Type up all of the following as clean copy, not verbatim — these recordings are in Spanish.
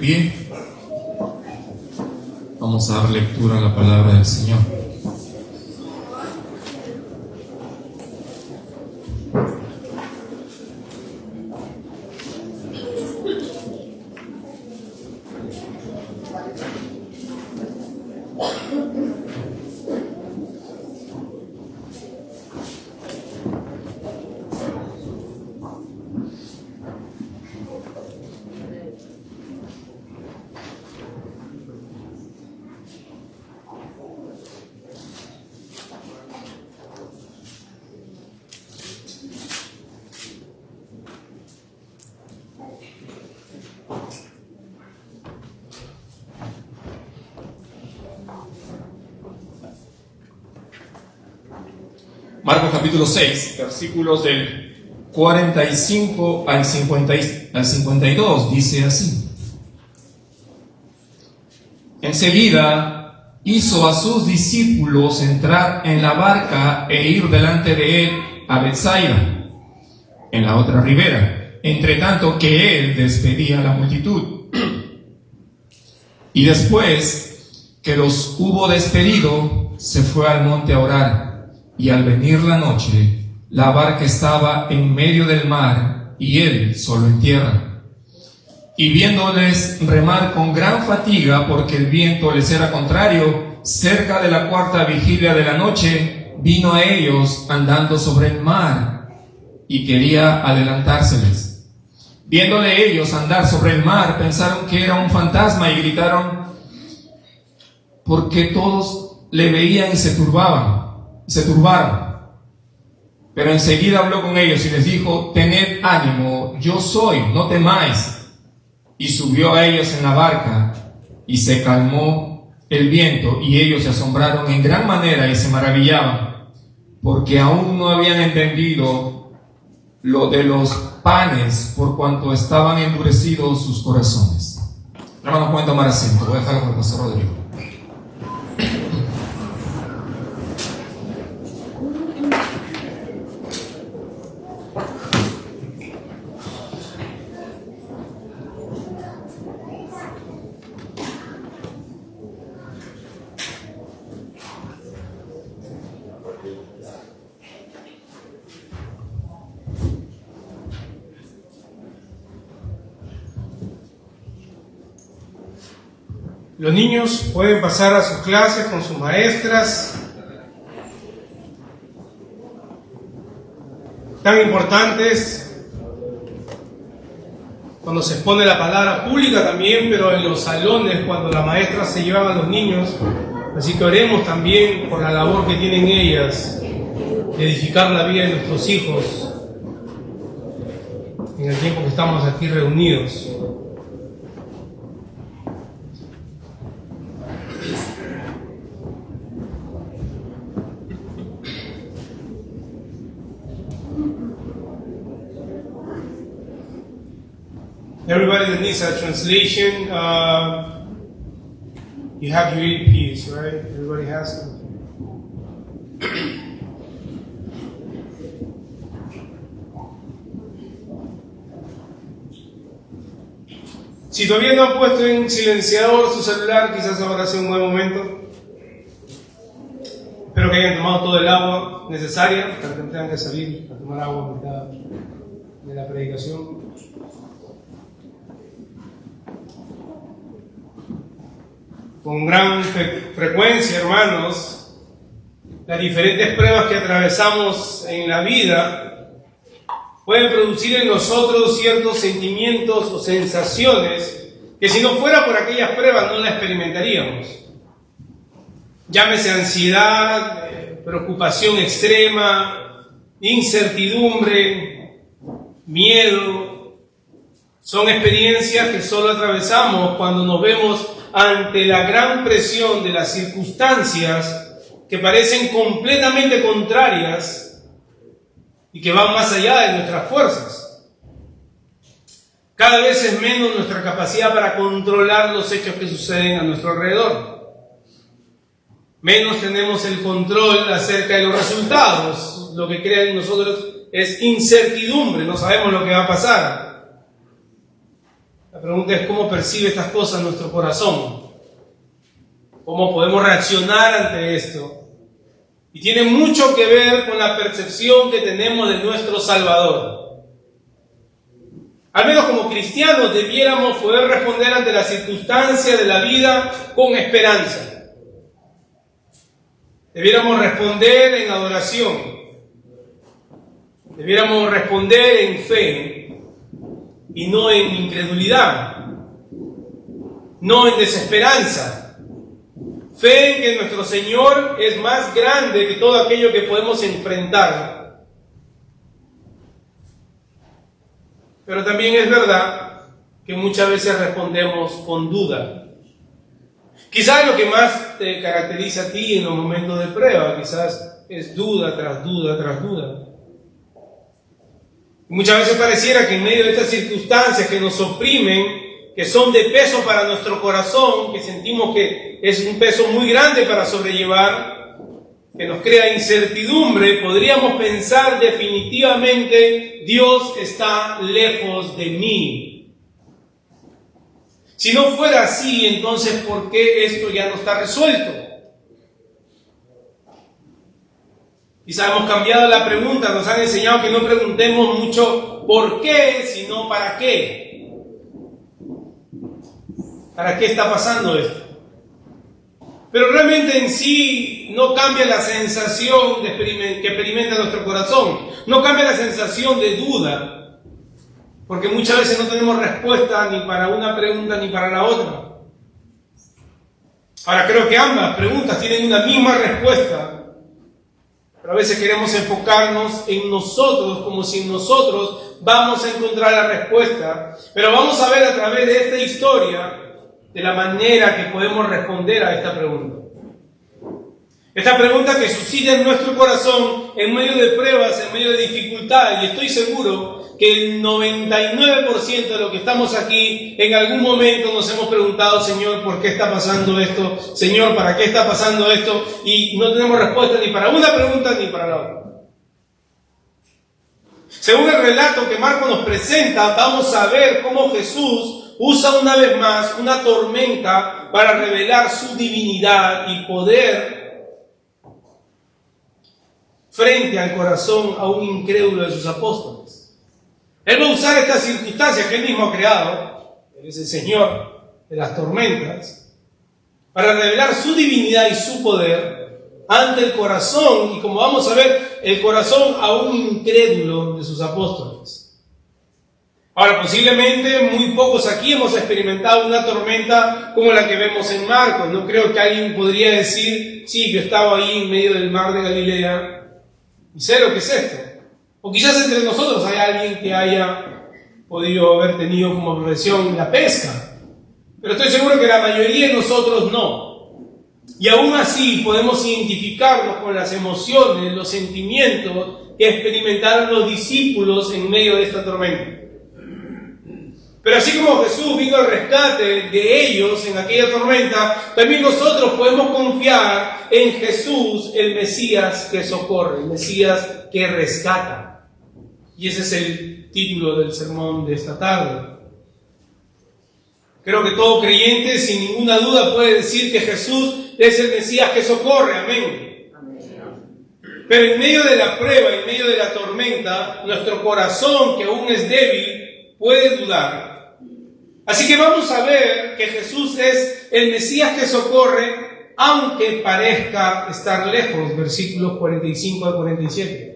pie. Vamos a dar lectura a la palabra del Señor. Marcos capítulo 6, versículos del 45 al 52, dice así: Enseguida hizo a sus discípulos entrar en la barca e ir delante de él a Betsaida, en la otra ribera, entre tanto que él despedía a la multitud. Y después que los hubo despedido, se fue al monte a orar. Y al venir la noche, la barca estaba en medio del mar y él solo en tierra. Y viéndoles remar con gran fatiga, porque el viento les era contrario, cerca de la cuarta vigilia de la noche, vino a ellos andando sobre el mar y quería adelantárseles. Viéndole ellos andar sobre el mar, pensaron que era un fantasma y gritaron, porque todos le veían y se turbaron. Pero enseguida habló con ellos y les dijo: tened ánimo, yo soy, no temáis. Y subió a ellos en la barca, y se calmó el viento, y ellos se asombraron en gran manera y se maravillaban, porque aún no habían entendido lo de los panes, por cuanto estaban endurecidos sus corazones. Hermanos, pueden tomar asiento. Voy a dejarlo con el pastor Rodrigo. Los niños pueden pasar a sus clases con sus maestras. Tan importantes cuando se expone la palabra pública también, pero en los salones cuando las maestras se llevan a los niños. Así que oremos también por la labor que tienen ellas de edificar la vida de nuestros hijos en el tiempo que estamos aquí reunidos. Everybody that needs a translation, you have your EPs, right? Everybody has them. Si todavía no han puesto en silenciador su celular, quizás ahora sea un buen momento. Espero que hayan tomado todo el agua necesaria para que no tengan que salir a tomar agua a mitad de la predicación. Con gran frecuencia, hermanos, las diferentes pruebas que atravesamos en la vida pueden producir en nosotros ciertos sentimientos o sensaciones que si no fuera por aquellas pruebas no las experimentaríamos. Llámese ansiedad, preocupación extrema, incertidumbre, miedo. Son experiencias que solo atravesamos cuando nos vemos ante la gran presión de las circunstancias que parecen completamente contrarias y que van más allá de nuestras fuerzas. Cada vez es menos nuestra capacidad para controlar los hechos que suceden a nuestro alrededor. Menos tenemos el control acerca de los resultados. Lo que crea en nosotros es incertidumbre, no sabemos lo que va a pasar. La pregunta es cómo percibe estas cosas nuestro corazón. ¿Cómo podemos reaccionar ante esto? Y tiene mucho que ver con la percepción que tenemos de nuestro Salvador. Al menos como cristianos debiéramos poder responder ante las circunstancias de la vida con esperanza. Debiéramos responder en adoración. Debiéramos responder en fe y no en incredulidad, no en desesperanza. Fe en que nuestro Señor es más grande que todo aquello que podemos enfrentar. Pero también es verdad que muchas veces respondemos con duda. Quizás lo que más te caracteriza a ti en los momentos de prueba, quizás es duda tras duda tras duda. Muchas veces pareciera que en medio de estas circunstancias que nos oprimen, que son de peso para nuestro corazón, que sentimos que es un peso muy grande para sobrellevar, que nos crea incertidumbre, podríamos pensar definitivamente, Dios está lejos de mí. Si no fuera así, entonces, ¿por qué esto ya no está resuelto? Quizá hemos cambiado la pregunta, nos han enseñado que no preguntemos mucho por qué, sino para qué. ¿Para qué está pasando esto? Pero realmente en sí no cambia la sensación que experimenta nuestro corazón, no cambia la sensación de duda, porque muchas veces no tenemos respuesta ni para una pregunta ni para la otra. Ahora creo que ambas preguntas tienen una misma respuesta, pero a veces queremos enfocarnos en nosotros como si en nosotros vamos a encontrar la respuesta, pero vamos a ver a través de esta historia de la manera que podemos responder a esta pregunta. Esta pregunta que suscita en nuestro corazón en medio de pruebas, en medio de dificultades, y estoy seguro que el 99% de los que estamos aquí en algún momento nos hemos preguntado: Señor, ¿por qué está pasando esto? Señor, ¿para qué está pasando esto? Y no tenemos respuesta ni para una pregunta ni para la otra. Según el relato que Marcos nos presenta, vamos a ver cómo Jesús usa una vez más una tormenta para revelar su divinidad y poder frente al corazón a un incrédulo de sus apóstoles. Él va a usar estas circunstancias que él mismo ha creado, él es el Señor de las tormentas, para revelar su divinidad y su poder ante el corazón, y como vamos a ver, el corazón a un incrédulo de sus apóstoles. Ahora, posiblemente muy pocos aquí hemos experimentado una tormenta como la que vemos en Marcos. No creo que alguien podría decir: sí, yo estaba ahí en medio del mar de Galilea y sé lo que es esto. O quizás entre nosotros hay alguien que haya podido haber tenido como profesión la pesca, pero estoy seguro que la mayoría de nosotros no. Y aún así podemos identificarnos con las emociones, los sentimientos que experimentaron los discípulos en medio de esta tormenta. Pero así como Jesús vino al rescate de ellos en aquella tormenta, también nosotros podemos confiar en Jesús, el Mesías que socorre, el Mesías que rescata. Y ese es el título del sermón de esta tarde. Creo que todo creyente sin ninguna duda puede decir que Jesús es el Mesías que socorre. Amén. Pero en medio de la prueba, en medio de la tormenta, nuestro corazón, que aún es débil, puede dudar. Así que vamos a ver que Jesús es el Mesías que socorre, aunque parezca estar lejos, versículos 45 al 47.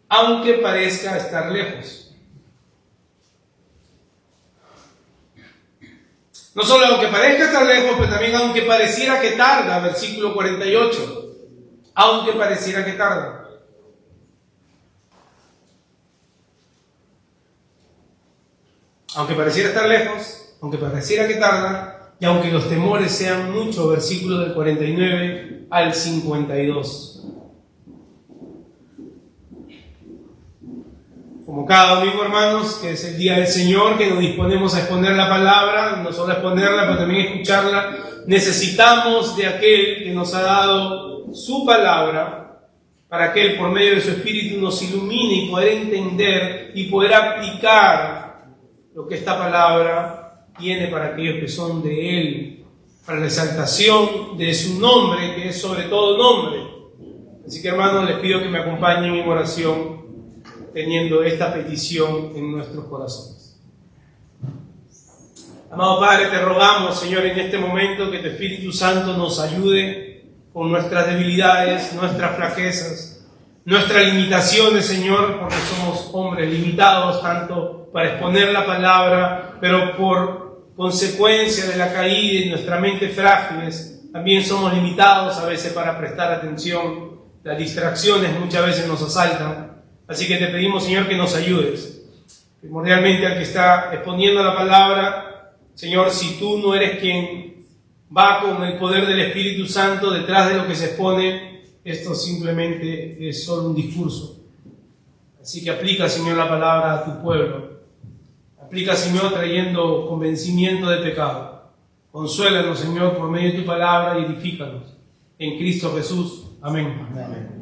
Aunque parezca estar lejos. No solo aunque parezca estar lejos, pero también aunque pareciera que tarda, versículo 48. Aunque pareciera que tarda. Aunque pareciera estar lejos, aunque pareciera que tarda, y aunque los temores sean muchos, versículos del 49 al 52. Como cada domingo, hermanos, que es el día del Señor, que nos disponemos a exponer la palabra, no solo a exponerla, pero también a escucharla, necesitamos de aquel que nos ha dado su palabra, para que Él, por medio de su Espíritu, nos ilumine y poder entender y poder aplicar lo que esta palabra tiene para aquellos que son de Él, para la exaltación de su nombre, que es sobre todo nombre. Así que, hermanos, les pido que me acompañen en oración, teniendo esta petición en nuestros corazones. Amado Padre, te rogamos, Señor, en este momento que tu Espíritu Santo nos ayude con nuestras debilidades, nuestras flaquezas, nuestras limitaciones, Señor, porque somos hombres limitados tanto para exponer la palabra, pero por consecuencia de la caída y nuestra mente frágiles, también somos limitados a veces para prestar atención. Las distracciones muchas veces nos asaltan. Así que te pedimos, Señor, que nos ayudes. Primordialmente al que está exponiendo la palabra, Señor, si tú no eres quien va con el poder del Espíritu Santo detrás de lo que se expone, esto simplemente es solo un discurso. Así que aplica, Señor, la palabra a tu pueblo. Aplica, Señor, trayendo convencimiento de pecado. Consuélanos, Señor, por medio de tu palabra y edifícanos. En Cristo Jesús. Amén. Amén.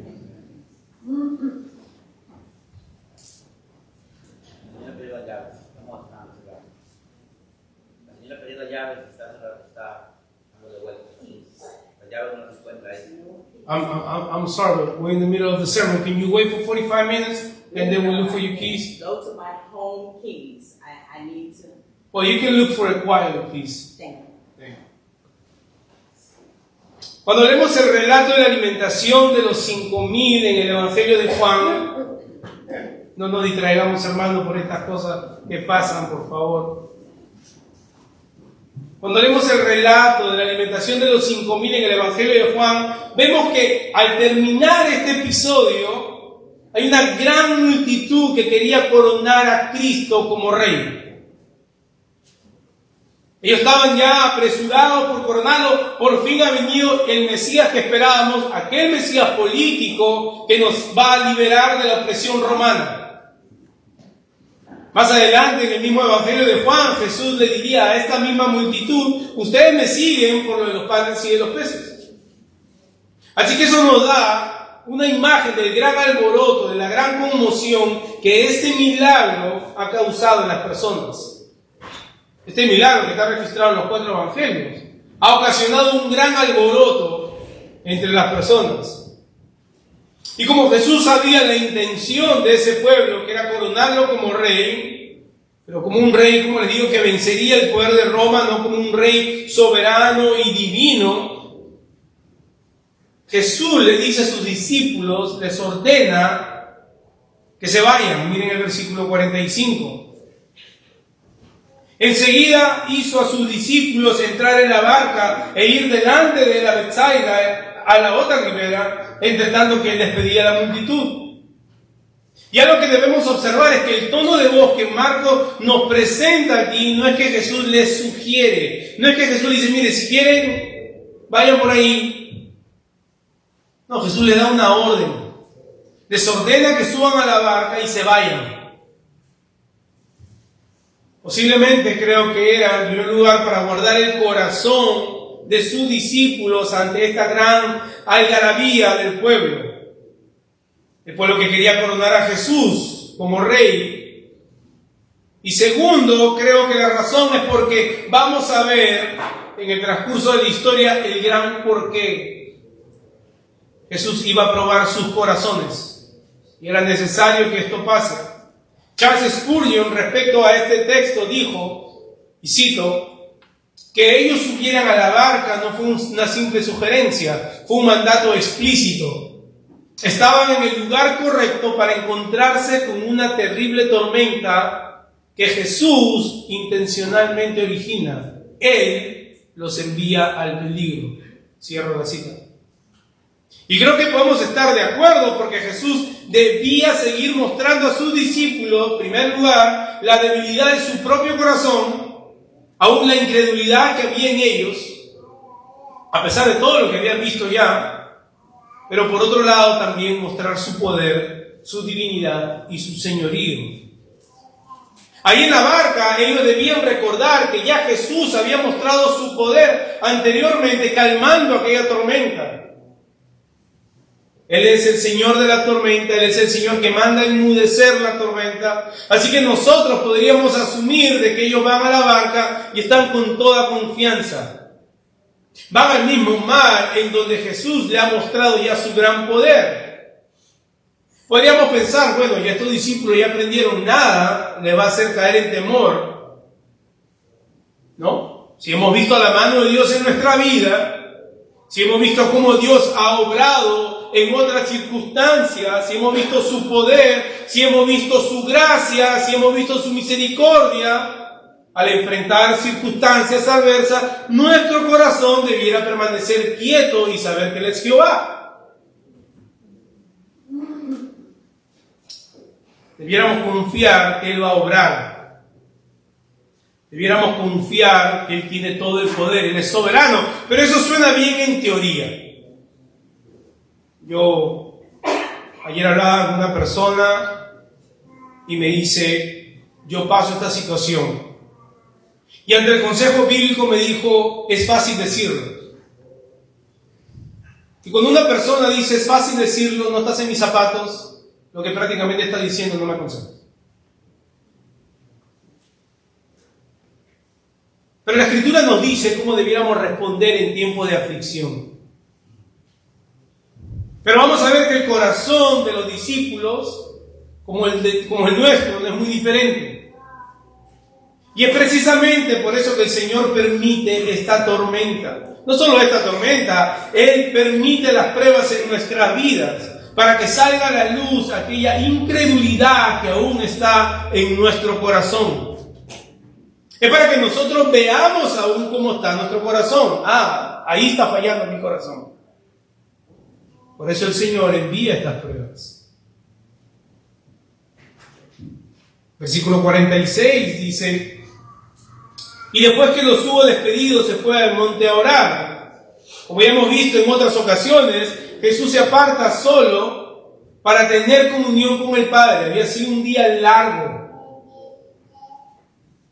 I'm sorry, but we're in the middle of the sermon. Can you wait for 45 minutes and then we'll look for your keys? Go to my home keys. I need to. Well, you can look for it quietly, please. Thank you. Cuando leemos el relato de la alimentación de los 5,000 en el Evangelio de Juan, no nos distraigamos, hermano, por estas cosas que pasan, por favor. Cuando leemos el relato de la alimentación de los 5,000 en el Evangelio de Juan, vemos que al terminar este episodio, hay una gran multitud que quería coronar a Cristo como rey. Ellos estaban ya apresurados por coronarlo. Por fin ha venido el Mesías que esperábamos, aquel Mesías político que nos va a liberar de la opresión romana. Más adelante, en el mismo Evangelio de Juan, Jesús le diría a esta misma multitud: ustedes me siguen por lo de los panes y de los peces. Así que eso nos da una imagen del gran alboroto, de la gran conmoción que este milagro ha causado en las personas. Este milagro que está registrado en los 4 evangelios ha ocasionado un gran alboroto entre las personas. Y como Jesús sabía la intención de ese pueblo, que era coronarlo como rey, pero como un rey, como les digo, que vencería el poder de Roma, no como un rey soberano y divino, Jesús le dice a sus discípulos, les ordena que se vayan. Miren el versículo 45. Enseguida hizo a sus discípulos entrar en la barca e ir delante de la Betsaida a la otra ribera, entre tanto que él despedía a la multitud. Y algo que debemos observar es que el tono de voz que Marcos nos presenta aquí no es que Jesús les sugiere, no es que Jesús les dice: mire, si quieren, vayan por ahí. No, Jesús les da una orden. Les ordena que suban a la barca y se vayan. Posiblemente creo que era en primer lugar para guardar el corazón de sus discípulos ante esta gran algarabía del pueblo. El pueblo que quería coronar a Jesús como rey. Y segundo, creo que la razón es porque vamos a ver en el transcurso de la historia el gran porqué. Jesús iba a probar sus corazones y era necesario que esto pase. Charles Spurgeon, respecto a este texto, dijo, y cito, que ellos subieran a la barca no fue una simple sugerencia, fue un mandato explícito. Estaban en el lugar correcto para encontrarse con una terrible tormenta que Jesús intencionalmente origina. Él los envía al peligro. Cierro la cita. Y creo que podemos estar de acuerdo, porque Jesús debía seguir mostrando a sus discípulos, en primer lugar, la debilidad de su propio corazón, aún la incredulidad que había en ellos, a pesar de todo lo que habían visto ya, pero por otro lado también mostrar su poder, su divinidad y su señorío. Ahí en la barca ellos debían recordar que ya Jesús había mostrado su poder anteriormente, calmando aquella tormenta. Él es el Señor de la tormenta, Él es el Señor que manda enmudecer la tormenta. Así que nosotros podríamos asumir de que ellos van a la barca y están con toda confianza. Van al mismo mar en donde Jesús le ha mostrado ya su gran poder. Podríamos pensar, bueno, ya estos discípulos ya aprendieron, nada les va a hacer caer en temor, ¿no? Si hemos visto la mano de Dios en nuestra vida, si hemos visto cómo Dios ha obrado en otras circunstancias, si hemos visto su poder, si hemos visto su gracia, si hemos visto su misericordia, al enfrentar circunstancias adversas, nuestro corazón debiera permanecer quieto y saber que Él es Jehová. Debiéramos confiar que Él va a obrar. Debiéramos confiar que Él tiene todo el poder, Él es soberano. Pero eso suena bien en teoría. Yo ayer hablaba con una persona y me dice, yo paso esta situación. Y ante el consejo bíblico me dijo, es fácil decirlo. Y cuando una persona dice, es fácil decirlo, no estás en mis zapatos, lo que prácticamente está diciendo, no me aconsejas. Pero la Escritura nos dice cómo debiéramos responder en tiempo de aflicción. Pero vamos a ver que el corazón de los discípulos, como el nuestro, no es muy diferente. Y es precisamente por eso que el Señor permite esta tormenta. No solo esta tormenta, Él permite las pruebas en nuestras vidas para que salga a la luz aquella incredulidad que aún está en nuestro corazón. Es para que nosotros veamos aún cómo está nuestro corazón. Ahí está fallando mi corazón. Por eso el Señor envía estas pruebas. Versículo 46 dice, y después que los hubo despedido se fue al monte a orar. Como ya hemos visto en otras ocasiones, Jesús se aparta solo para tener comunión con el Padre. Había sido un día largo.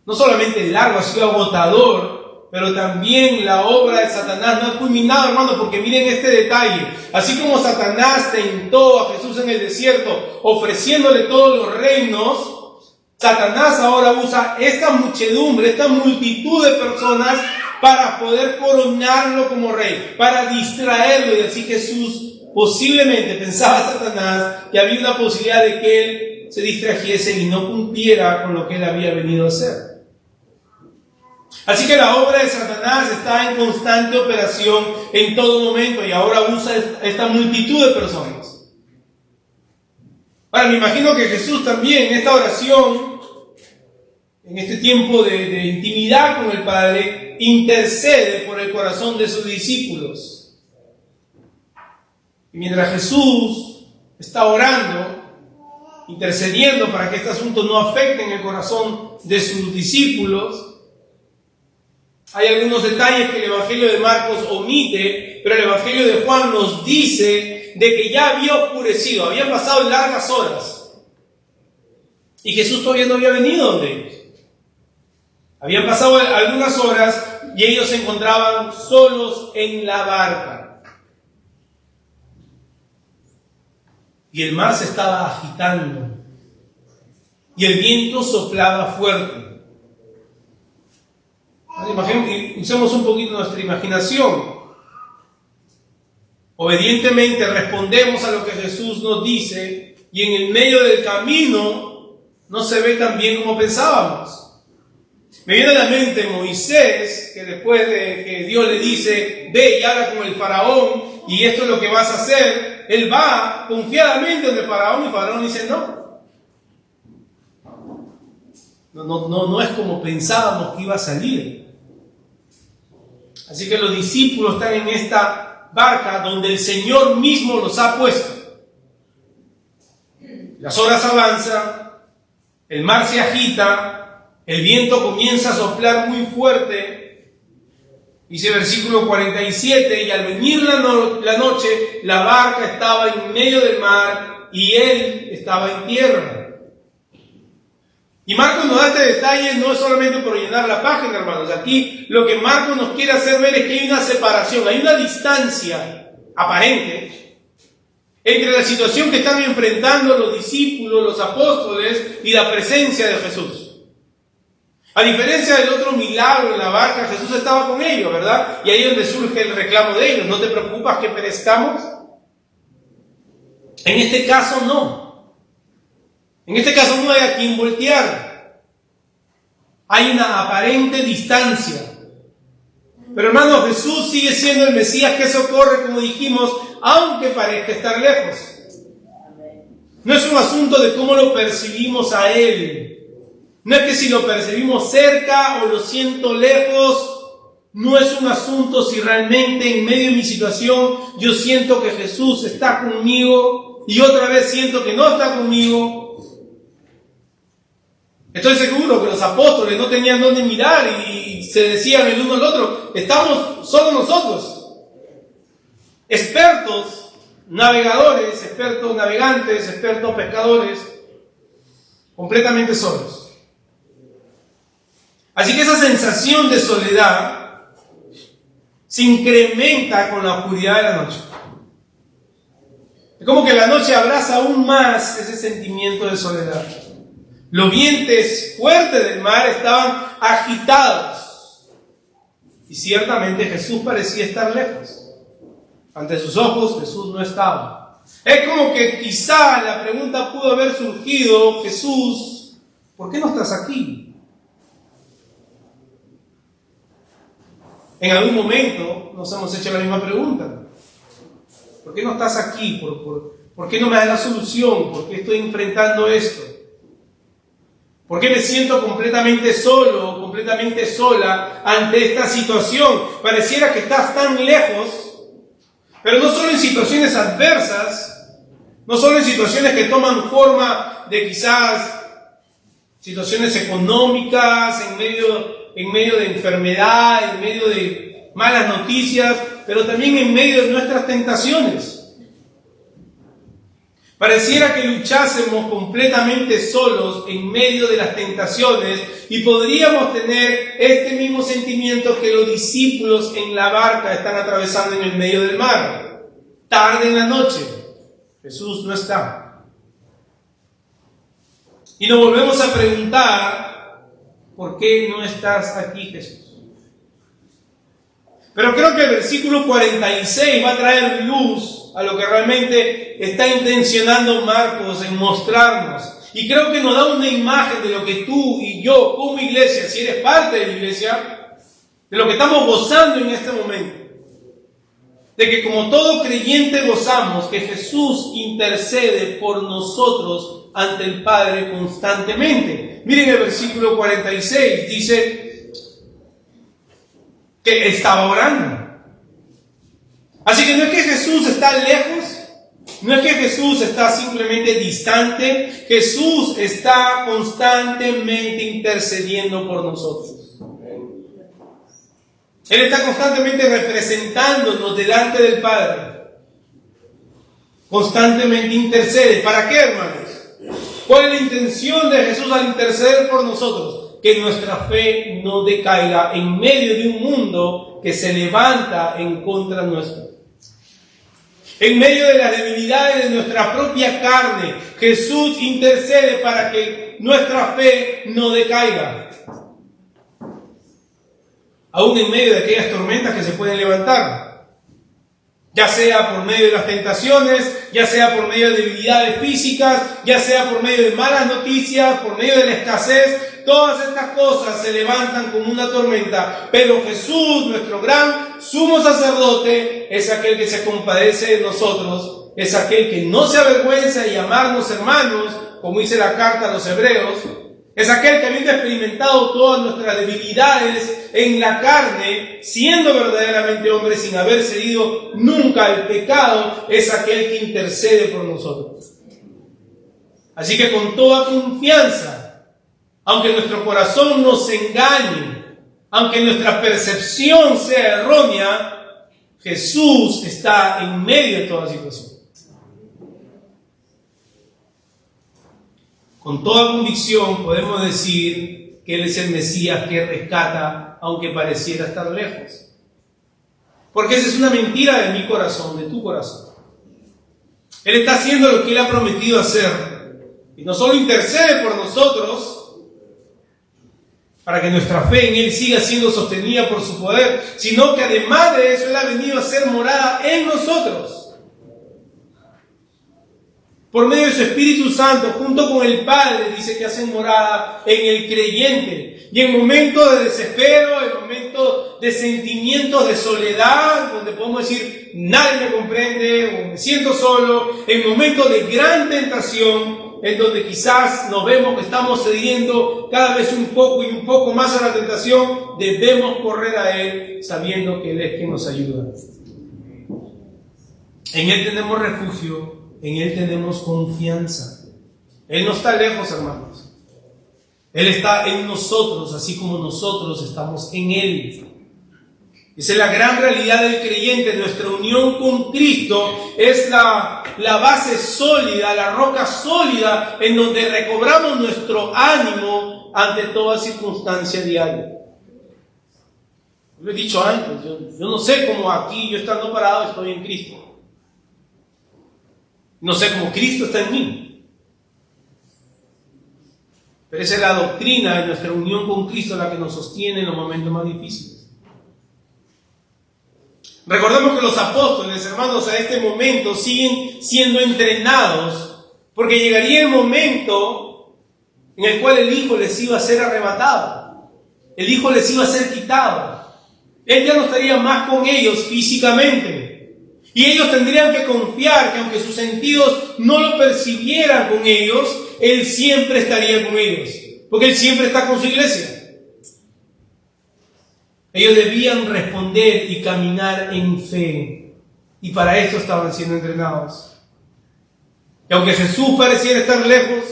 No solamente largo, ha sido agotador, pero también la obra de Satanás no ha culminado, hermano, porque miren este detalle. Así como Satanás tentó a Jesús en el desierto, ofreciéndole todos los reinos, Satanás ahora usa esta muchedumbre, esta multitud de personas para poder coronarlo como rey, para distraerlo. Y así Jesús, posiblemente pensaba Satanás que había una posibilidad de que él se distrajese y no cumpliera con lo que él había venido a hacer. Así que la obra de Satanás está en constante operación en todo momento y ahora usa esta multitud de personas. Ahora, me imagino que Jesús también en esta oración, en este tiempo de intimidad con el Padre, intercede por el corazón de sus discípulos. Y mientras Jesús está orando, intercediendo para que este asunto no afecte en el corazón de sus discípulos, hay algunos detalles que el Evangelio de Marcos omite, pero el Evangelio de Juan nos dice de que ya había oscurecido, habían pasado largas horas y Jesús todavía no había venido donde ellos. Habían pasado algunas horas y ellos se encontraban solos en la barca. Y el mar se estaba agitando y el viento soplaba fuerte. Usemos un poquito nuestra imaginación. Obedientemente respondemos a lo que Jesús nos dice y en el medio del camino no se ve tan bien como pensábamos. Me viene a la mente Moisés, que después de que Dios le dice, ve y habla con el faraón y esto es lo que vas a hacer, él va confiadamente donde el faraón y el faraón dice no es como pensábamos que iba a salir. Así que los discípulos están en esta barca donde el Señor mismo los ha puesto. Las horas avanzan, el mar se agita, el viento comienza a soplar muy fuerte. Dice versículo 47, y al venir la noche, la barca estaba en medio del mar y él estaba en tierra. Y Marcos nos da este detalle no es solamente por llenar la página, hermanos. Aquí lo que Marcos nos quiere hacer ver es que hay una separación, hay una distancia aparente entre la situación que están enfrentando los discípulos, los apóstoles y la presencia de Jesús. A diferencia del otro milagro en la barca, Jesús estaba con ellos, ¿verdad? Y ahí es donde surge el reclamo de ellos. ¿No te preocupas que perezcamos? En este caso no. En este caso no hay a quien voltear. Hay una aparente distancia. Pero hermano, Jesús sigue siendo el Mesías que socorre, como dijimos, aunque parezca estar lejos. No es un asunto de cómo lo percibimos a Él. No es que si lo percibimos cerca o lo siento lejos, no es un asunto si realmente en medio de mi situación yo siento que Jesús está conmigo y otra vez siento que no está conmigo. Estoy seguro que los apóstoles no tenían dónde mirar y se decían el uno al otro, estamos solo nosotros. Expertos navegadores, expertos navegantes, expertos pescadores, completamente solos. Así que esa sensación de soledad se incrementa con la oscuridad de la noche. Es como que la noche abraza aún más ese sentimiento de soledad. Los vientos fuertes del mar estaban agitados. Y ciertamente Jesús parecía estar lejos. Ante sus ojos Jesús no estaba. Es como que quizá la pregunta pudo haber surgido, Jesús, ¿por qué no estás aquí? En algún momento nos hemos hecho la misma pregunta. ¿Por qué no estás aquí? ¿Por qué no me das la solución? ¿Por qué estoy enfrentando esto? ¿Por qué me siento completamente solo, completamente sola ante esta situación? Pareciera que estás tan lejos, pero no solo en situaciones adversas, no solo en situaciones que toman forma de quizás situaciones económicas, en medio de enfermedad, en medio de malas noticias, pero también en medio de nuestras tentaciones. Pareciera que luchásemos completamente solos en medio de las tentaciones y podríamos tener este mismo sentimiento que los discípulos en la barca están atravesando en el medio del mar. Tarde en la noche, Jesús no está. Y nos volvemos a preguntar, ¿por qué no estás aquí, Jesús? Pero creo que el versículo 46 va a traer luz a lo que realmente está intencionando Marcos en mostrarnos. Y creo que nos da una imagen de lo que tú y yo, como iglesia, si eres parte de la iglesia, de lo que estamos gozando en este momento. De que como todo creyente gozamos que Jesús intercede por nosotros ante el Padre constantemente. Miren el versículo 46, dice que estaba orando. Así que no es que Jesús está lejos, no es que Jesús está simplemente distante, Jesús está constantemente intercediendo por nosotros. Él está constantemente representándonos delante del Padre. Constantemente intercede. ¿Para qué, hermanos? ¿Cuál es la intención de Jesús al interceder por nosotros? Que nuestra fe no decaiga en medio de un mundo que se levanta en contra nuestra. En medio de las debilidades de nuestra propia carne, Jesús intercede para que nuestra fe no decaiga. Aún en medio de aquellas tormentas que se pueden levantar, ya sea por medio de las tentaciones, ya sea por medio de debilidades físicas, ya sea por medio de malas noticias, por medio de la escasez, todas estas cosas se levantan como una tormenta, pero Jesús, nuestro gran sumo sacerdote, es aquel que se compadece de nosotros, es aquel que no se avergüenza de llamarnos hermanos, como dice la carta a los hebreos, es aquel que habiendo experimentado todas nuestras debilidades en la carne, siendo verdaderamente hombre sin haber cedido nunca al pecado, es aquel que intercede por nosotros. Así que con toda confianza, aunque nuestro corazón nos engañe, aunque nuestra percepción sea errónea, Jesús está en medio de toda situación. Con toda convicción podemos decir que Él es el Mesías que rescata, aunque pareciera estar lejos. Porque esa es una mentira de mi corazón, de tu corazón. Él está haciendo lo que Él ha prometido hacer. Y no solo intercede por nosotros, para que nuestra fe en Él siga siendo sostenida por su poder, sino que además de eso, Él ha venido a ser morada en nosotros. Por medio de su Espíritu Santo, junto con el Padre, dice que hacen morada en el creyente. Y en momentos de desespero, en momentos de sentimientos de soledad, donde podemos decir, nadie me comprende, o me siento solo, en momentos de gran tentación, en donde quizás nos vemos que estamos cediendo cada vez un poco y un poco más a la tentación, debemos correr a Él sabiendo que Él es quien nos ayuda. En Él tenemos refugio, en Él tenemos confianza. Él no está lejos, hermanos. Él está en nosotros, así como nosotros estamos en Él. Esa es la gran realidad del creyente. Nuestra unión con Cristo es la base sólida, la roca sólida en donde recobramos nuestro ánimo ante toda circunstancia diaria. Lo he dicho antes, yo no sé cómo aquí, yo estando parado, estoy en Cristo. No sé cómo Cristo está en mí. Pero esa es la doctrina de nuestra unión con Cristo, la que nos sostiene en los momentos más difíciles. Recordemos que los apóstoles, hermanos, a este momento siguen siendo entrenados, porque llegaría el momento en el cual el Hijo les iba a ser arrebatado. El Hijo les iba a ser quitado. Él ya no estaría más con ellos físicamente. Y ellos tendrían que confiar que aunque sus sentidos no lo percibieran con ellos, Él siempre estaría con ellos, porque Él siempre está con su iglesia. Ellos debían responder y caminar en fe, y para eso estaban siendo entrenados. Y aunque Jesús pareciera estar lejos,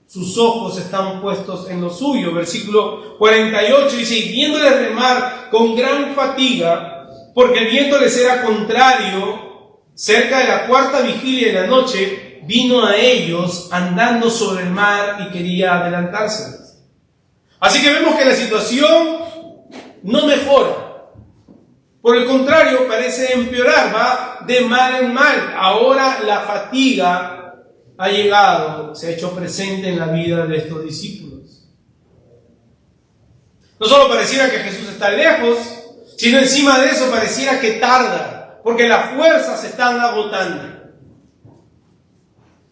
sus ojos estaban puestos en lo suyo. Versículo 48 dice, y viéndole remar con gran fatiga, porque el viento les era contrario, cerca de la cuarta vigilia de la noche, vino a ellos andando sobre el mar y quería adelantarse. Así que vemos que la situación no mejora. Por el contrario, parece empeorar, va de mal en mal. Ahora la fatiga ha llegado, se ha hecho presente en la vida de estos discípulos. No solo pareciera que Jesús está lejos, sino encima de eso pareciera que tarda, porque las fuerzas se están agotando.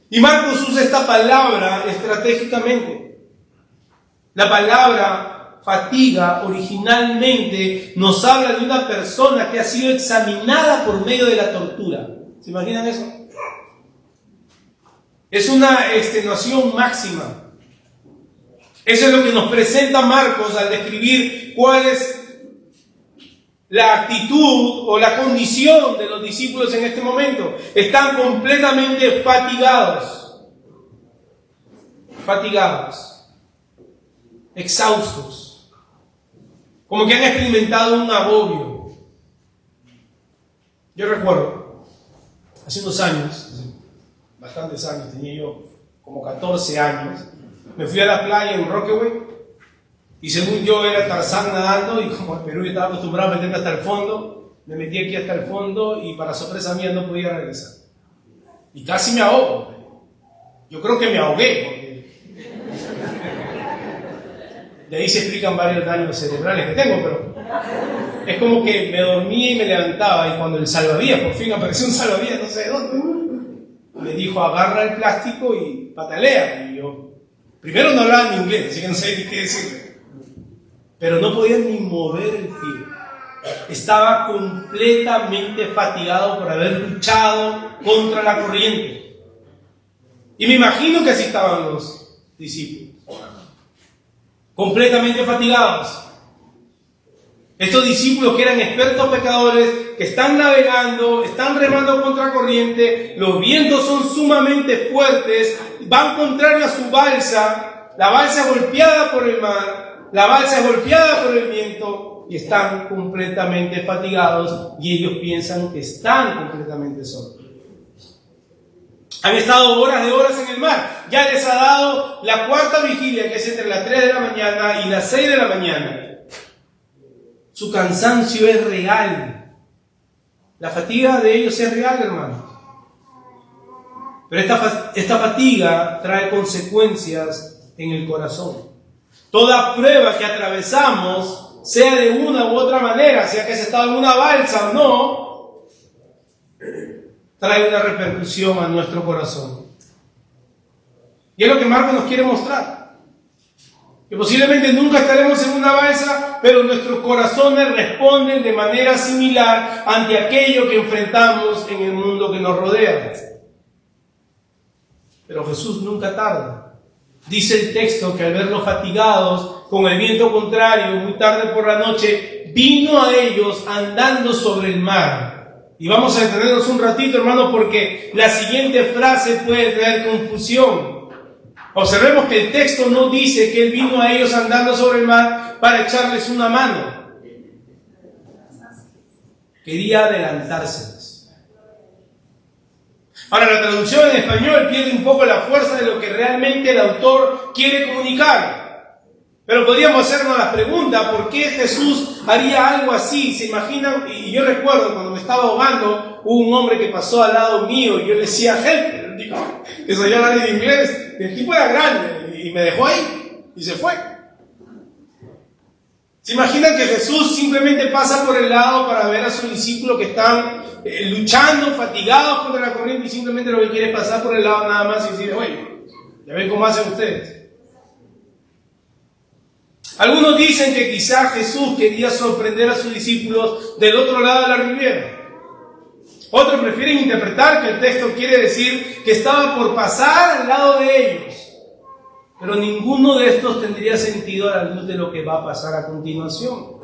Y Marcos usa esta palabra estratégicamente. La palabra fatiga originalmente nos habla de una persona que ha sido examinada por medio de la tortura. ¿Se imaginan eso? Es una extenuación máxima. Eso es lo que nos presenta Marcos al describir cuál es la actitud o la condición de los discípulos en este momento. Están completamente fatigados, exhaustos, como que han experimentado un agobio. Yo recuerdo, hace unos años, bastantes años, tenía yo como 14 años, me fui a la playa en Rockaway. Y según yo era Tarzán nadando, y como en Perú yo estaba acostumbrado a meterme hasta el fondo, me metí aquí hasta el fondo y para sorpresa mía no podía regresar. Y casi me ahogo. Yo creo que me ahogué, porque de ahí se explican varios daños cerebrales que tengo, pero es como que me dormía y me levantaba, y cuando el salvavidas, por fin apareció un salvavidas, no sé de dónde, me dijo, agarra el plástico y patalea. Y yo, primero no hablaba ni inglés, así que no sabía qué decirle. Pero no podía ni mover el pie. Estaba completamente fatigado por haber luchado contra la corriente. Y me imagino que así estaban los discípulos. Completamente fatigados. Estos discípulos que eran expertos pecadores, que están navegando, están remando contra corriente, los vientos son sumamente fuertes, van contrario a su balsa, la balsa es golpeada por el mar, la balsa es golpeada por el viento y están completamente fatigados y ellos piensan que están completamente solos. Han estado horas de horas en el mar. Ya les ha dado la cuarta vigilia, que es entre las 3 de la mañana y las 6 de la mañana. Su cansancio es real. La fatiga de ellos es real, hermano. Pero esta fatiga trae consecuencias en el corazón. Toda prueba que atravesamos, sea de una u otra manera, sea que se está en una balsa o no, trae una repercusión a nuestro corazón. Y es lo que Marcos nos quiere mostrar. Que posiblemente nunca estaremos en una balsa, pero nuestros corazones responden de manera similar ante aquello que enfrentamos en el mundo que nos rodea. Pero Jesús nunca tarda. Dice el texto que al verlos fatigados con el viento contrario, muy tarde por la noche, vino a ellos andando sobre el mar. Y vamos a detenernos un ratito, hermanos, porque la siguiente frase puede traer confusión. Observemos que el texto no dice que Él vino a ellos andando sobre el mar para echarles una mano. Quería adelantárseles. Ahora, la traducción en español pierde un poco la fuerza de lo que realmente el autor quiere comunicar. Pero podríamos hacernos la pregunta, ¿por qué Jesús haría algo así? ¿Se imaginan? Y yo recuerdo cuando me estaba ahogando, hubo un hombre que pasó al lado mío y yo le decía, help, que sabía hablar en inglés. El tipo era grande y me dejó ahí y se fue. ¿Se imaginan que Jesús simplemente pasa por el lado para ver a sus discípulos que están luchando, fatigados contra la corriente, y simplemente lo que quiere es pasar por el lado nada más y decir, oye, ya ven cómo hacen ustedes? Algunos dicen que quizás Jesús quería sorprender a sus discípulos del otro lado de la riviera. Otros prefieren interpretar que el texto quiere decir que estaba por pasar al lado de ellos. Pero ninguno de estos tendría sentido a la luz de lo que va a pasar a continuación.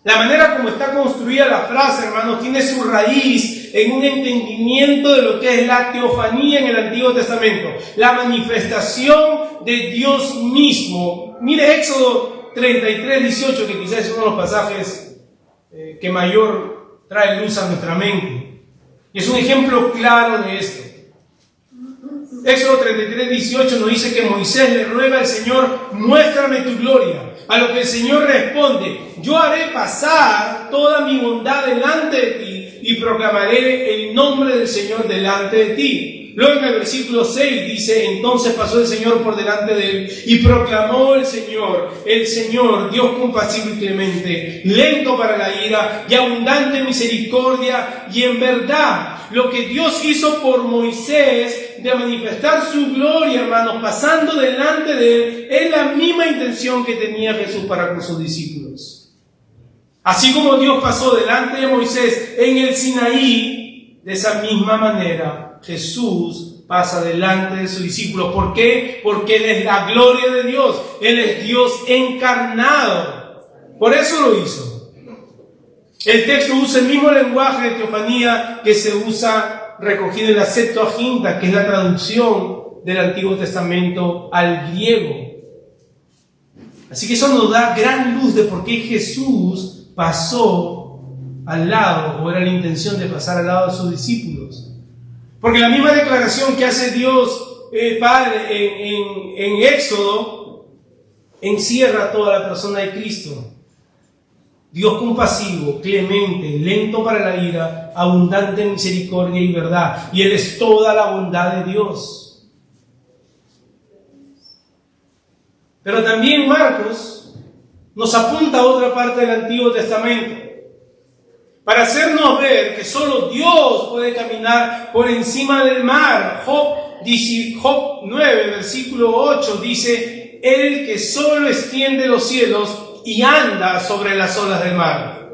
La manera como está construida la frase, hermanos, tiene su raíz en un entendimiento de lo que es la teofanía en el Antiguo Testamento, la manifestación de Dios mismo. Mire Éxodo 33, 18, que quizás es uno de los pasajes que mayor trae luz a nuestra mente. Y es un ejemplo claro de esto. Éxodo 33, 18 nos dice que Moisés le ruega al Señor, muéstrame tu gloria. A lo que el Señor responde, yo haré pasar toda mi bondad delante de ti y proclamaré el nombre del Señor delante de ti. Luego en el versículo 6 dice, entonces pasó el Señor por delante de él y proclamó el Señor, Dios compasivo y clemente, lento para la ira y abundante en misericordia y en verdad. Lo que Dios hizo por Moisés de manifestar su gloria, hermanos, pasando delante de él, es la misma intención que tenía Jesús para con sus discípulos. Así como Dios pasó delante de Moisés en el Sinaí, de esa misma manera Jesús pasa delante de sus discípulos. ¿Por qué? Porque Él es la gloria de Dios. Él es Dios encarnado. Por eso lo hizo. El texto usa el mismo lenguaje de teofanía que se usa recogido en la Septuaginta, que es la traducción del Antiguo Testamento al griego. Así que eso nos da gran luz de por qué Jesús pasó al lado, o era la intención de pasar al lado de sus discípulos. Porque la misma declaración que hace Dios Padre en Éxodo encierra toda la persona de Cristo. Dios compasivo, clemente, lento para la ira, abundante en misericordia y verdad. Y Él es toda la bondad de Dios. Pero también Marcos nos apunta a otra parte del Antiguo Testamento, para hacernos ver que solo Dios puede caminar por encima del mar. Job 9, versículo 8 dice, Él que solo extiende los cielos y anda sobre las olas del mar.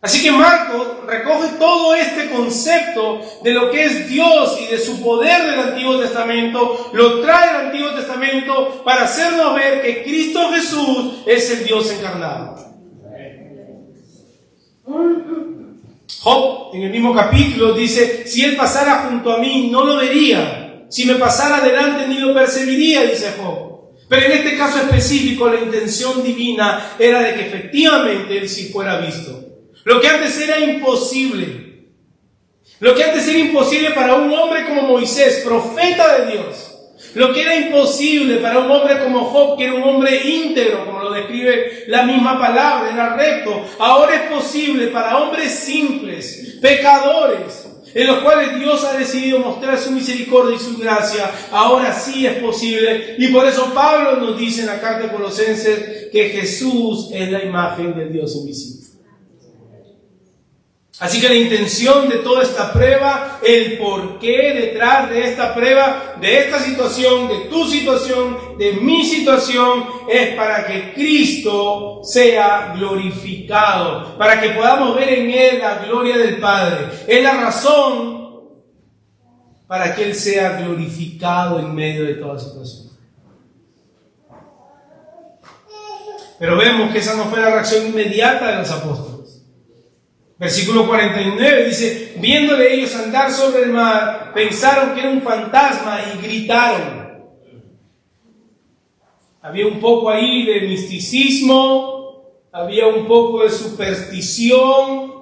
Así que Marcos recoge todo este concepto de lo que es Dios y de su poder del Antiguo Testamento, lo trae al Antiguo Testamento para hacernos ver que Cristo Jesús es el Dios encarnado. Job, en el mismo capítulo, dice, si Él pasara junto a mí, no lo vería. Si me pasara adelante, ni lo percibiría, dice Job. Pero en este caso específico, la intención divina era de que efectivamente Él sí fuera visto. Lo que antes era imposible. Lo que antes era imposible para un hombre como Moisés, profeta de Dios. Lo que era imposible para un hombre como Job, que era un hombre íntegro, como lo describe la misma palabra, era recto. Ahora es posible para hombres simples, pecadores, en los cuales Dios ha decidido mostrar su misericordia y su gracia. Ahora sí es posible, y por eso Pablo nos dice en la carta de Colosenses que Jesús es la imagen del Dios invisible. Así que la intención de toda esta prueba, el porqué detrás de esta prueba, de esta situación, de tu situación, de mi situación, es para que Cristo sea glorificado, para que podamos ver en Él la gloria del Padre. Es la razón para que Él sea glorificado en medio de toda situación. Pero vemos que esa no fue la reacción inmediata de los apóstoles. Versículo 49 dice, viéndole ellos andar sobre el mar, pensaron que era un fantasma y gritaron. Había un poco ahí de misticismo, había un poco de superstición,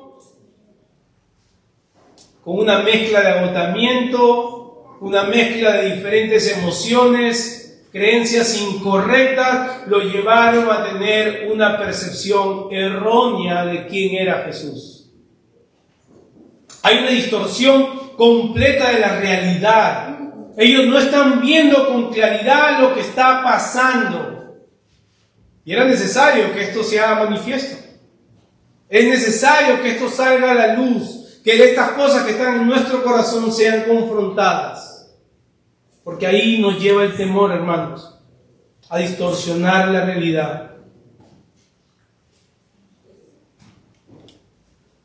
con una mezcla de agotamiento, una mezcla de diferentes emociones, creencias incorrectas, lo llevaron a tener una percepción errónea de quién era Jesús. Hay una distorsión completa de la realidad. Ellos no están viendo con claridad lo que está pasando. Y era necesario que esto se haga manifiesto. Es necesario que esto salga a la luz, que estas cosas que están en nuestro corazón sean confrontadas. Porque ahí nos lleva el temor, hermanos, a distorsionar la realidad.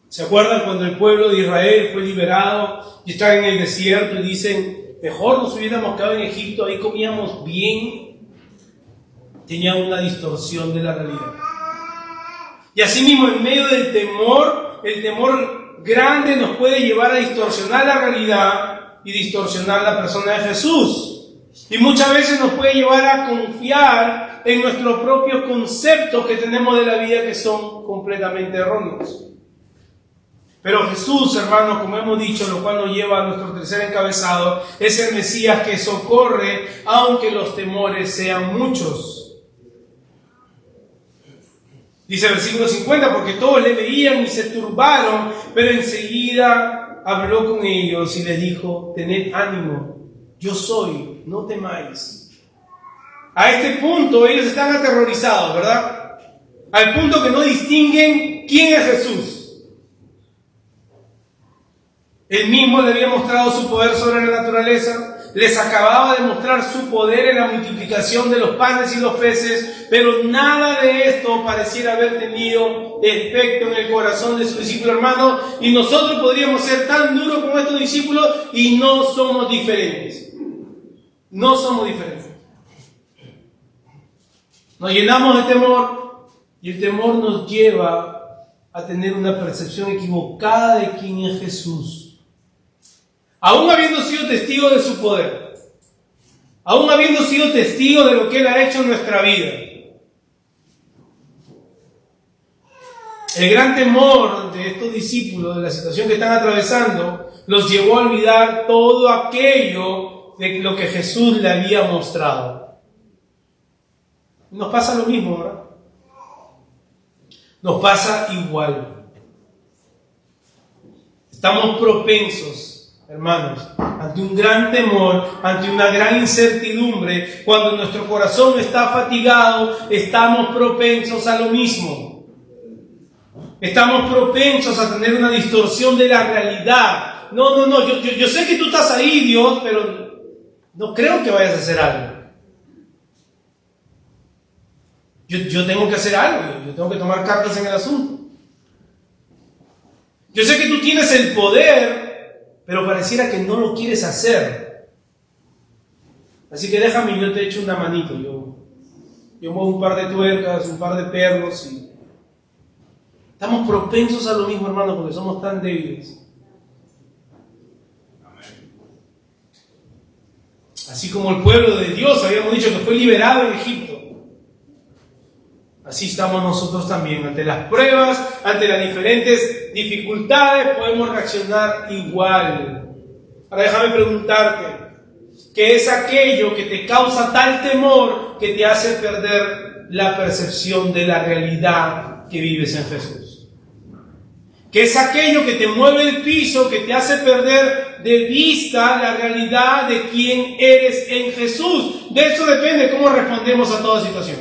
¿Se acuerdan cuando el pueblo de Israel fue liberado y estaban en el desierto y dicen, mejor nos hubiéramos quedado en Egipto, ahí comíamos bien? Tenía una distorsión de la realidad. Y asimismo, en medio del temor, el temor grande nos puede llevar a distorsionar la realidad y distorsionar la persona de Jesús. Y muchas veces nos puede llevar a confiar en nuestros propios conceptos que tenemos de la vida, que son completamente erróneos. Pero Jesús, hermanos, como hemos dicho, lo cual nos lleva a nuestro tercer encabezado, es el Mesías que socorre aunque los temores sean muchos. Dice el versículo 50, porque todos le veían y se turbaron, pero enseguida habló con ellos y les dijo, tened ánimo, yo soy, no temáis. A este punto ellos están aterrorizados, ¿verdad? Al punto que no distinguen quién es Jesús. Él mismo le había mostrado su poder sobre la naturaleza, les acababa de mostrar su poder en la multiplicación de los panes y los peces, pero nada de esto pareciera haber tenido efecto en el corazón de su discípulo hermano, y nosotros podríamos ser tan duros como estos discípulos y no somos diferentes. No somos diferentes. Nos llenamos de temor y el temor nos lleva a tener una percepción equivocada de quién es Jesús. Aún habiendo sido testigo de su poder, aún habiendo sido testigo de lo que Él ha hecho en nuestra vida, el gran temor de estos discípulos, de la situación que están atravesando, los llevó a olvidar todo aquello de lo que Jesús le había mostrado. Nos pasa lo mismo, ¿verdad? Nos pasa igual. Estamos propensos, hermanos, ante un gran temor, ante una gran incertidumbre, cuando nuestro corazón está fatigado, estamos propensos a lo mismo. Estamos propensos a tener una distorsión de la realidad. No, yo sé que tú estás ahí, Dios, pero no creo que vayas a hacer algo. Yo tengo que hacer algo, yo tengo que tomar cartas en el asunto. Yo sé que tú tienes el poder, pero pareciera que no lo quieres hacer. Así que déjame, yo te echo una manito. Yo muevo un par de tuercas, un par de pernos. Y estamos propensos a lo mismo, hermano, porque somos tan débiles. Así como el pueblo de Dios, habíamos dicho que fue liberado en Egipto. Así estamos nosotros también. Ante las pruebas, ante las diferentes dificultades, podemos reaccionar igual. Ahora déjame preguntarte, ¿qué es aquello que te causa tal temor que te hace perder la percepción de la realidad que vives en Jesús? que es aquello que te mueve el piso, que te hace perder de vista la realidad de quién eres en Jesús. De eso depende cómo respondemos a toda situación.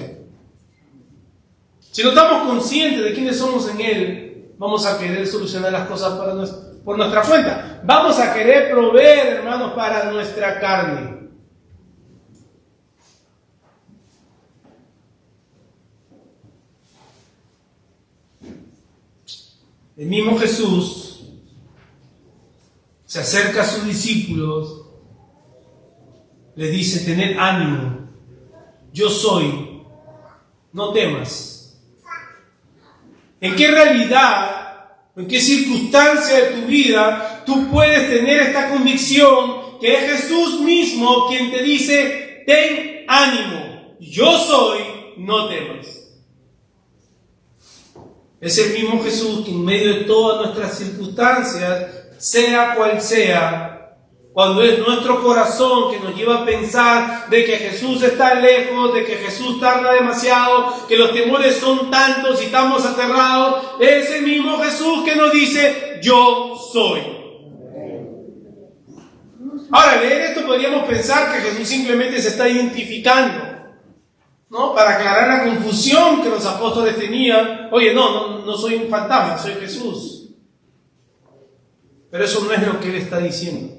Si no estamos conscientes de quiénes somos en Él, vamos a querer solucionar las cosas por nuestra cuenta. Vamos a querer proveer, hermanos, para nuestra carne. El mismo Jesús se acerca a sus discípulos, les dice: tened ánimo, yo soy, no temas. ¿En qué realidad, en qué circunstancia de tu vida tú puedes tener esta convicción que es Jesús mismo quien te dice: ten ánimo, yo soy, no temas? Es el mismo Jesús que en medio de todas nuestras circunstancias, sea cual sea, cuando es nuestro corazón que nos lleva a pensar de que Jesús está lejos, de que Jesús tarda demasiado, que los temores son tantos y estamos aterrados, es el mismo Jesús que nos dice: yo soy. Ahora, al leer esto podríamos pensar que Jesús simplemente se está identificando, ¿no? Para aclarar la confusión que los apóstoles tenían. Oye, no soy un fantasma, soy Jesús. Pero eso no es lo que Él está diciendo.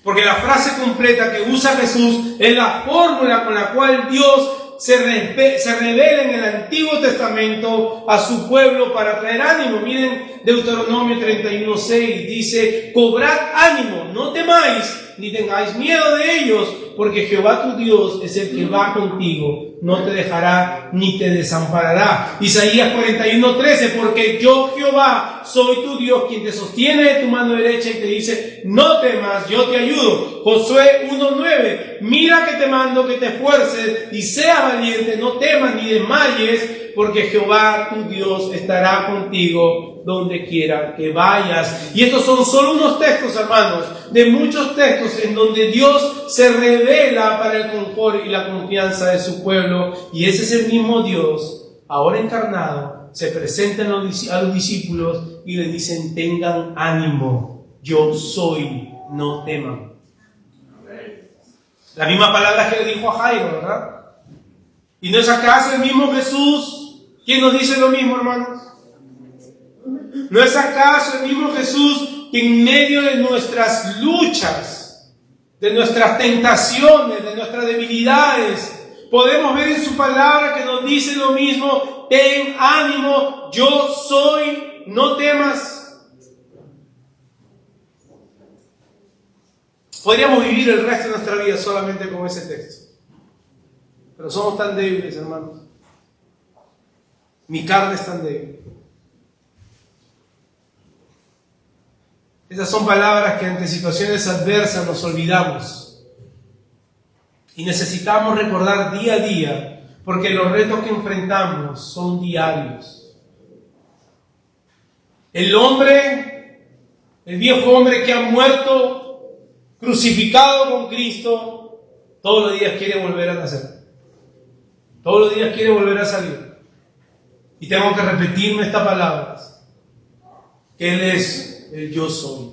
Porque la frase completa que usa Jesús es la fórmula con la cual Dios se revela en el Antiguo Testamento a su pueblo para traer ánimo. Miren Deuteronomio 31:6, dice: cobrad ánimo, no temáis, ni tengáis miedo de ellos, porque Jehová tu Dios es el que va contigo, no te dejará ni te desamparará. Isaías 41:13, porque yo Jehová soy tu Dios, quien te sostiene de tu mano derecha y te dice: no temas, yo te ayudo. Josué 1:9, mira que te mando que te esfuerces y seas valiente, no temas ni desmayes, porque Jehová tu Dios estará contigo donde quiera que vayas. Y estos son solo unos textos, hermanos, de muchos textos en donde Dios se revela para el confort y la confianza de su pueblo. Y ese es el mismo Dios, ahora encarnado, se presenta a los discípulos y les dicen: tengan ánimo, yo soy, no teman. La misma palabra que le dijo a Jairo, ¿verdad? ¿Y no es acaso el mismo Jesús quien nos dice lo mismo, hermanos? ¿No es acaso el mismo Jesús que en medio de nuestras luchas, de nuestras tentaciones, de nuestras debilidades, podemos ver en su palabra que nos dice lo mismo: ten ánimo, yo soy, no temas? Podríamos vivir el resto de nuestra vida solamente con ese texto. Pero somos tan débiles, hermanos. Mi carne es tan débil. Esas son palabras que ante situaciones adversas nos olvidamos. Y necesitamos recordar día a día, porque los retos que enfrentamos son diarios. El viejo hombre que ha muerto, crucificado con Cristo, todos los días quiere volver a nacer. Todos los días quiere volver a salir. Y tengo que repetirme estas palabras: que Él es el yo soy.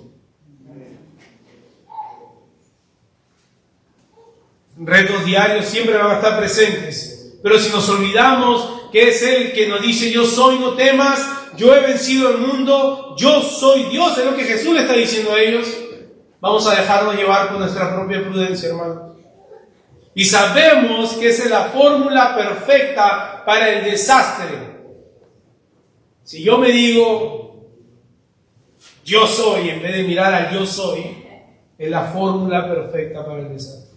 Retos diarios siempre van a estar presentes, pero si nos olvidamos que es Él que nos dice: yo soy, no temas, yo he vencido el mundo, yo soy Dios, es lo que Jesús le está diciendo a ellos, vamos a dejarnos llevar por nuestra propia prudencia, hermano. Y sabemos que esa es la fórmula perfecta para el desastre. Si yo me digo yo soy, en vez de mirar al yo soy, es la fórmula perfecta para el desastre.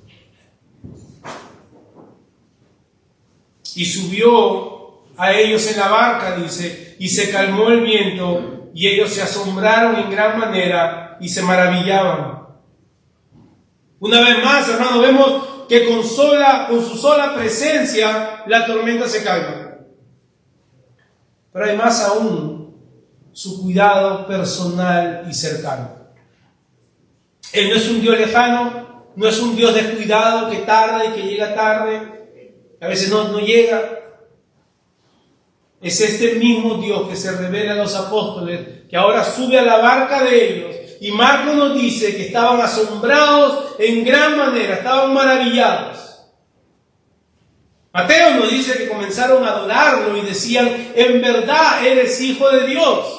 Y subió a ellos en la barca, dice, y se calmó el viento, y ellos se asombraron en gran manera y se maravillaban. Una vez más, hermano, vemos que con su sola presencia la tormenta se calma. Pero hay más aún, su cuidado personal y cercano. Él no es un Dios lejano, no es un Dios descuidado que tarda y que llega tarde, a veces no llega. Es este mismo Dios que se revela a los apóstoles, que ahora sube a la barca de ellos. Y Marcos nos dice que estaban asombrados en gran manera, estaban maravillados. Mateo nos dice que comenzaron a adorarlo y decían: en verdad eres hijo de Dios.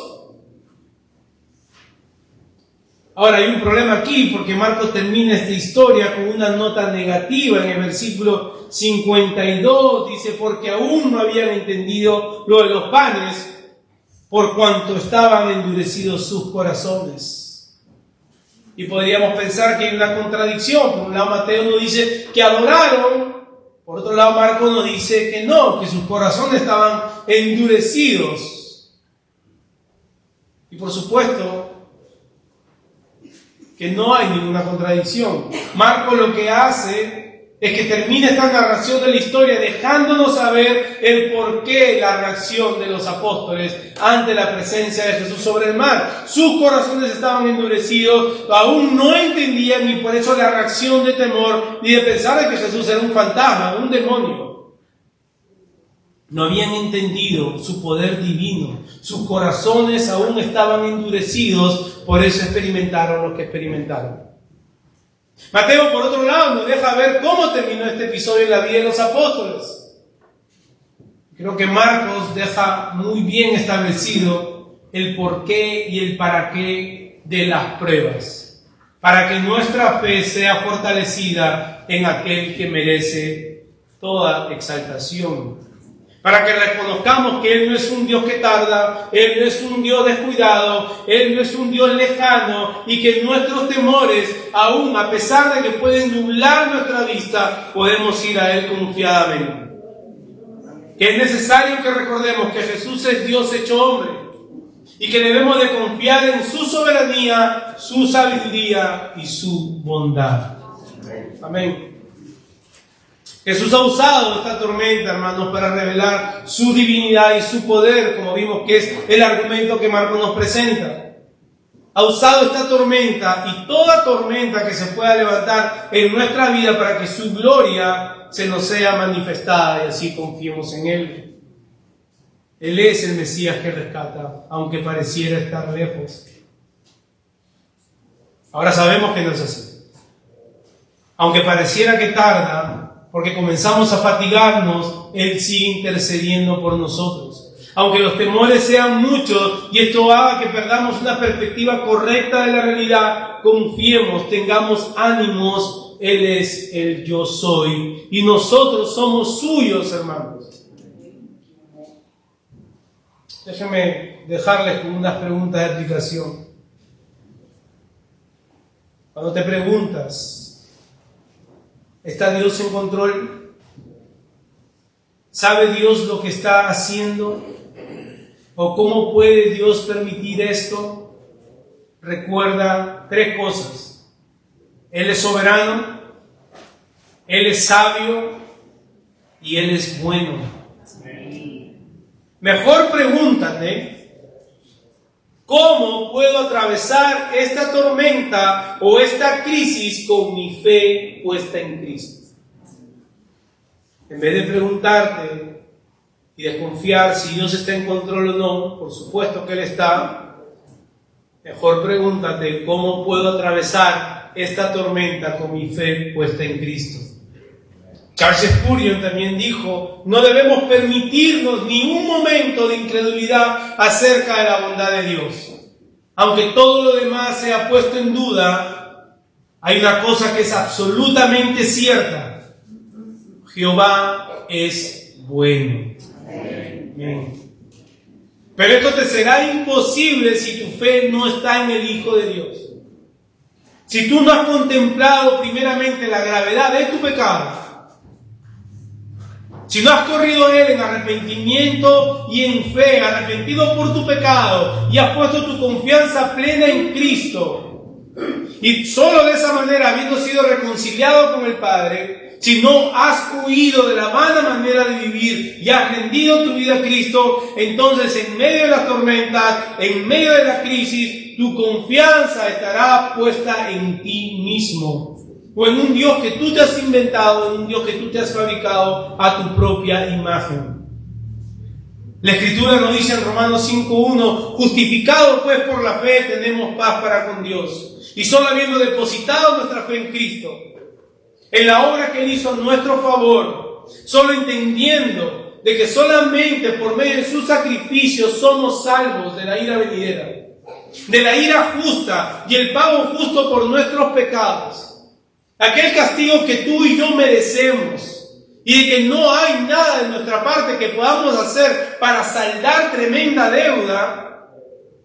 Ahora hay un problema aquí, porque Marcos termina esta historia con una nota negativa en el versículo 52. Dice: porque aún no habían entendido lo de los panes, por cuanto estaban endurecidos sus corazones. Y podríamos pensar que hay una contradicción. Por un lado Mateo nos dice que adoraron, por otro lado Marcos nos dice que no, que sus corazones estaban endurecidos. Y por supuesto que no hay ninguna contradicción. Marcos lo que hace es que termina esta narración de la historia dejándonos saber el porqué, la reacción de los apóstoles ante la presencia de Jesús sobre el mar. Sus corazones estaban endurecidos, aún no entendían, y por eso la reacción de temor y de pensar de que Jesús era un fantasma, un demonio. No habían entendido su poder divino. Sus corazones aún estaban endurecidos, por eso experimentaron lo que experimentaron. Mateo, por otro lado, nos deja ver cómo terminó este episodio en la vida de los apóstoles. Creo que Marcos deja muy bien establecido el porqué y el para qué de las pruebas, para que nuestra fe sea fortalecida en aquel que merece toda exaltación. Para que reconozcamos que Él no es un Dios que tarda, Él no es un Dios descuidado, Él no es un Dios lejano, y que nuestros temores, aún a pesar de que pueden nublar nuestra vista, podemos ir a Él confiadamente. Que es necesario que recordemos que Jesús es Dios hecho hombre, y que debemos de confiar en su soberanía, su sabiduría y su bondad. Amén. Jesús ha usado esta tormenta, hermanos, para revelar su divinidad y su poder, como vimos que es el argumento que Marcos nos presenta. Ha usado esta tormenta y toda tormenta que se pueda levantar en nuestra vida para que su gloria se nos sea manifestada y así confiemos en Él. Él es el Mesías que rescata, aunque pareciera estar lejos. Ahora sabemos que no es así. Aunque pareciera que tarda, porque comenzamos a fatigarnos, Él sigue intercediendo por nosotros. Aunque los temores sean muchos y esto haga que perdamos una perspectiva correcta de la realidad, confiemos, tengamos ánimos. Él es el yo soy y nosotros somos suyos, hermanos. Déjenme dejarles con unas preguntas de aplicación. Cuando te preguntas: ¿está Dios en control? ¿Sabe Dios lo que está haciendo? ¿O cómo puede Dios permitir esto? Recuerda 3 cosas. Él es soberano, Él es sabio y Él es bueno. Mejor pregúntate: ¿cómo puedo atravesar esta tormenta o esta crisis con mi fe puesta en Cristo? En vez de preguntarte y desconfiar si Dios está en control o no, por supuesto que Él está, mejor pregúntate: ¿cómo puedo atravesar esta tormenta con mi fe puesta en Cristo? Charles Spurgeon también dijo: no debemos permitirnos ni un momento de incredulidad acerca de la bondad de Dios. Aunque todo lo demás sea puesto en duda, hay una cosa que es absolutamente cierta: Jehová es bueno. Amén. Pero esto te será imposible si tu fe no está en el Hijo de Dios. Si tú no has contemplado primeramente la gravedad de tu pecado, si no has corrido a Él en arrepentimiento y en fe, arrepentido por tu pecado, y has puesto tu confianza plena en Cristo, y solo de esa manera, habiendo sido reconciliado con el Padre, si no has huido de la vana manera de vivir y has rendido tu vida a Cristo, entonces en medio de las tormentas, en medio de la crisis, tu confianza estará puesta en ti mismo. O en un Dios que tú te has inventado, en un Dios que tú te has fabricado a tu propia imagen. La Escritura nos dice en Romanos 5:1, justificados pues por la fe tenemos paz para con Dios, y solo habiendo depositado nuestra fe en Cristo, en la obra que Él hizo a nuestro favor, solo entendiendo de que solamente por medio de su sacrificio somos salvos de la ira venidera, de la ira justa y el pago justo por nuestros pecados, aquel castigo que tú y yo merecemos, y de que no hay nada de nuestra parte que podamos hacer para saldar tremenda deuda,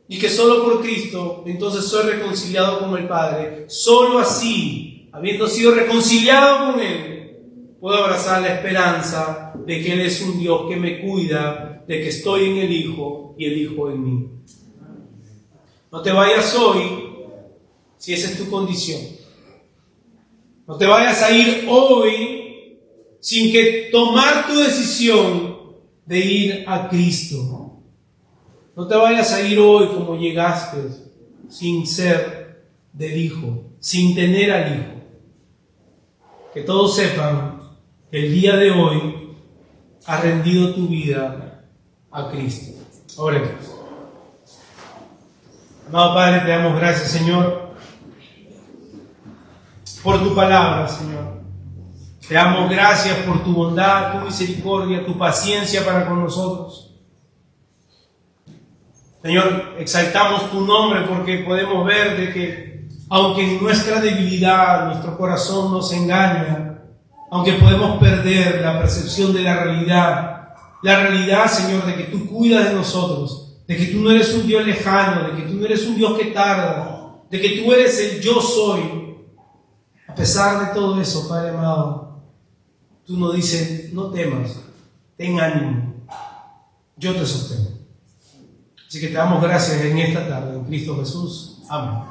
y que solo por Cristo entonces soy reconciliado con el Padre. Solo así, habiendo sido reconciliado con Él, puedo abrazar la esperanza de que Él es un Dios que me cuida, de que estoy en el Hijo y el Hijo en mí. No te vayas hoy si esa es tu condición. No te vayas a ir hoy sin que tomar tu decisión de ir a Cristo. No te vayas a ir hoy como llegaste, sin ser del Hijo, sin tener al Hijo. Que todos sepan que el día de hoy has rendido tu vida a Cristo. Oremos. Amado Padre, te damos gracias, Señor, por tu palabra, Señor. Te damos gracias por tu bondad, tu misericordia, tu paciencia para con nosotros. Señor, exaltamos tu nombre porque podemos ver de que, aunque en nuestra debilidad nuestro corazón nos engaña, aunque podemos perder la percepción de la realidad, Señor, de que tú cuidas de nosotros, de que tú no eres un Dios lejano, de que tú no eres un Dios que tarda, de que tú eres el yo soy. A pesar de todo eso, Padre amado, tú nos dices, no temas, ten ánimo, yo te sostengo. Así que te damos gracias en esta tarde, en Cristo Jesús. Amén.